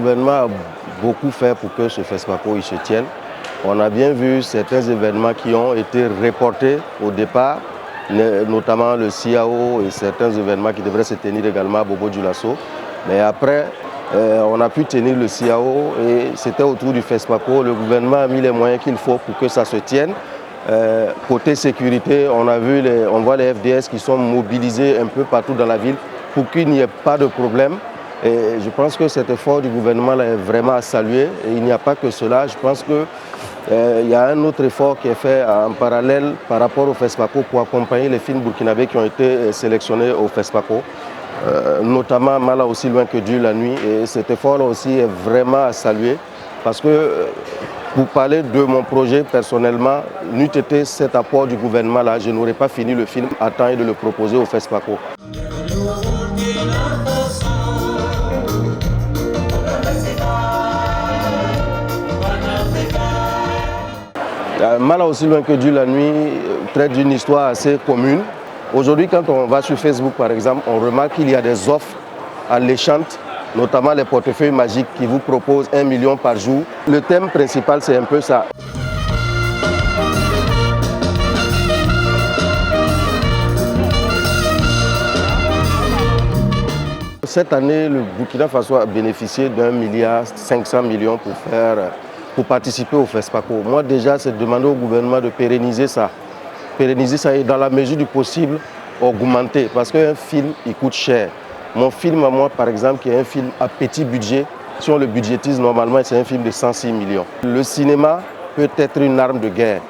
gouvernement a beaucoup fait pour que ce FESPACO il se tienne. On a bien vu certains événements qui ont été reportés au départ, notamment le CIAO et certains événements qui devraient se tenir également à Bobo-Dioulasso. Mais après, on a pu tenir le CIAO et c'était autour du FESPACO. Le gouvernement a mis les moyens qu'il faut pour que ça se tienne. Côté sécurité, on voit les FDS qui sont mobilisés un peu partout dans la ville pour qu'il n'y ait pas de problème. Et je pense que cet effort du gouvernement là est vraiment à saluer. Et il n'y a pas que cela. Je pense qu'il y a un autre effort qui est fait en parallèle par rapport au FESPACO pour accompagner les films burkinabés qui ont été sélectionnés au FESPACO. Notamment Mala aussi loin que Dieu la nuit. Et cet effort-là aussi est vraiment à saluer parce que pour parler de mon projet personnellement, n'eût été cet apport du gouvernement-là, je n'aurais pas fini le film à temps et de le proposer au FESPACO. Mala aussi loin que Dieu la nuit traite d'une histoire assez commune. Aujourd'hui, quand on va sur Facebook par exemple, on remarque qu'il y a des offres alléchantes, notamment les portefeuilles magiques qui vous proposent 1 million par jour. Le thème principal, c'est un peu ça. Cette année, le Burkina Faso a bénéficié d'1,5 milliard pour participer au FESPACO. Moi déjà, c'est de demander au gouvernement de pérenniser ça. Pérenniser ça et dans la mesure du possible, augmenter. Parce qu'un film, il coûte cher. Mon film à moi, par exemple, qui est un film à petit budget, si on le budgétise normalement, c'est un film de 106 millions. Le cinéma peut être une arme de guerre.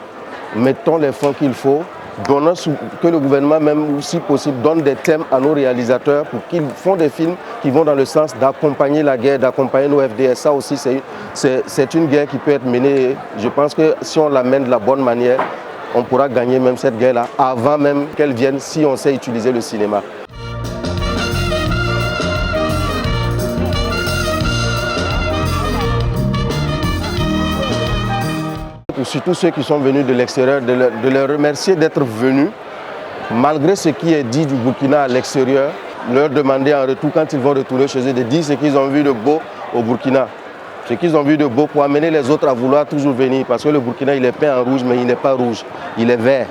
Mettons les fonds qu'il faut, donnons que le gouvernement, même si possible, donne des thèmes à nos réalisateurs pour qu'ils font des films qui vont dans le sens d'accompagner la guerre, d'accompagner nos FDS. Ça aussi, c'est une guerre qui peut être menée. Je pense que si on la mène de la bonne manière, on pourra gagner même cette guerre-là avant même qu'elle vienne si on sait utiliser le cinéma. Pour surtout ceux qui sont venus de l'extérieur, de les remercier d'être venus, malgré ce qui est dit du Burkina à l'extérieur, leur demander en retour, quand ils vont retourner chez eux, de dire ce qu'ils ont vu de beau au Burkina. Ce qu'ils ont vu de beau pour amener les autres à vouloir toujours venir. Parce que le Burkina, il est peint en rouge, mais il n'est pas rouge, il est vert.